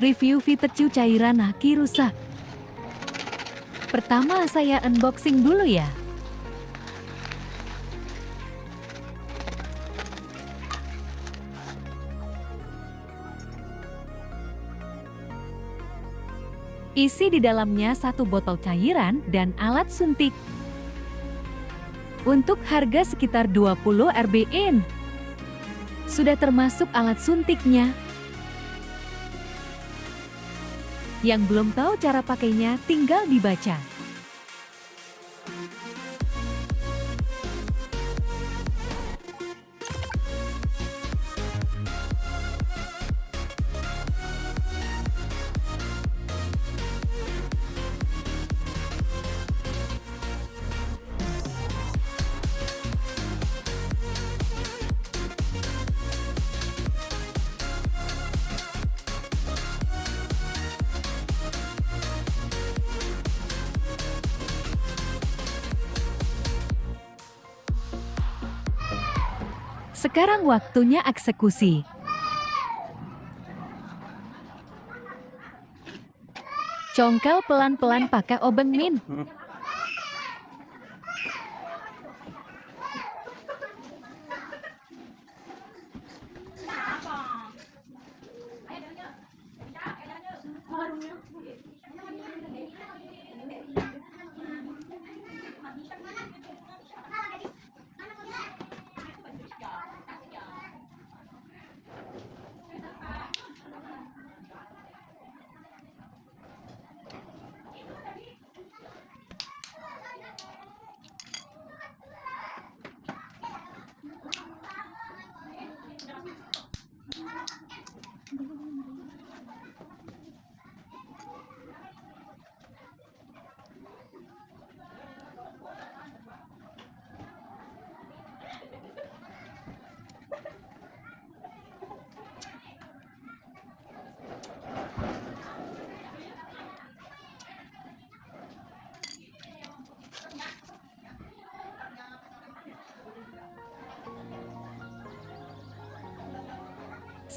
Review Pikachu cairan Haki rusak. Pertama saya unboxing dulu ya. Isi di dalamnya satu botol cairan dan alat suntik. Untuk harga sekitar 20 Rp. Sudah termasuk alat suntiknya. Yang belum tahu cara pakainya tinggal dibaca. Sekarang waktunya eksekusi. Congkel pelan-pelan pakai obeng min.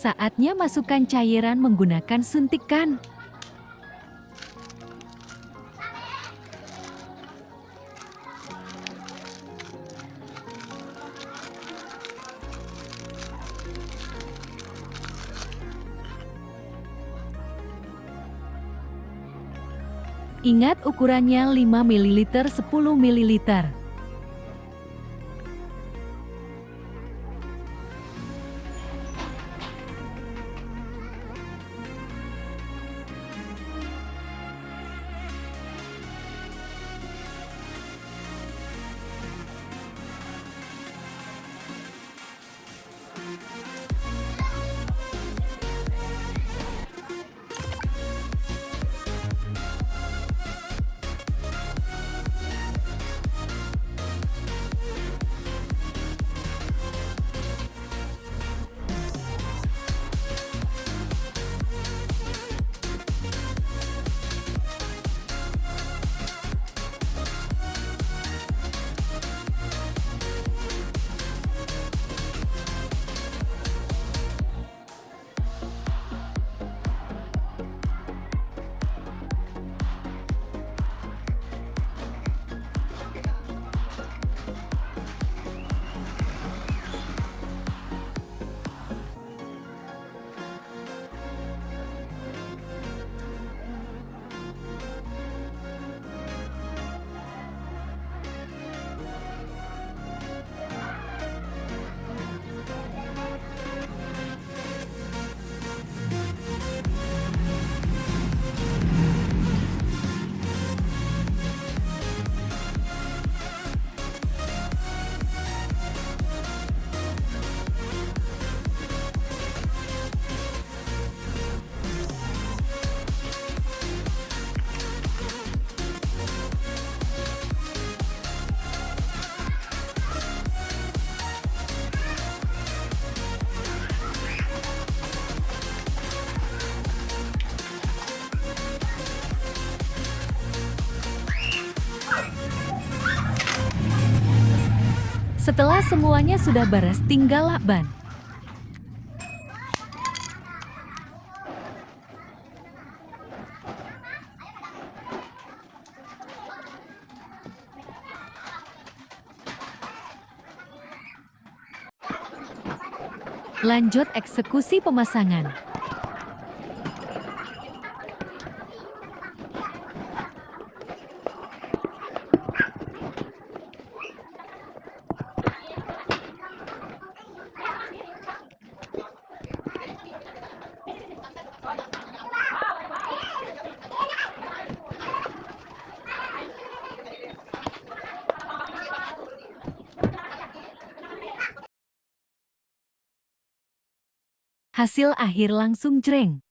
Saatnya masukkan cairan menggunakan suntikan. Ingat ukurannya 5 ml 10 ml. Setelah semuanya sudah beres, tinggal lakban. Lanjut eksekusi pemasangan. Hasil akhir langsung jreng.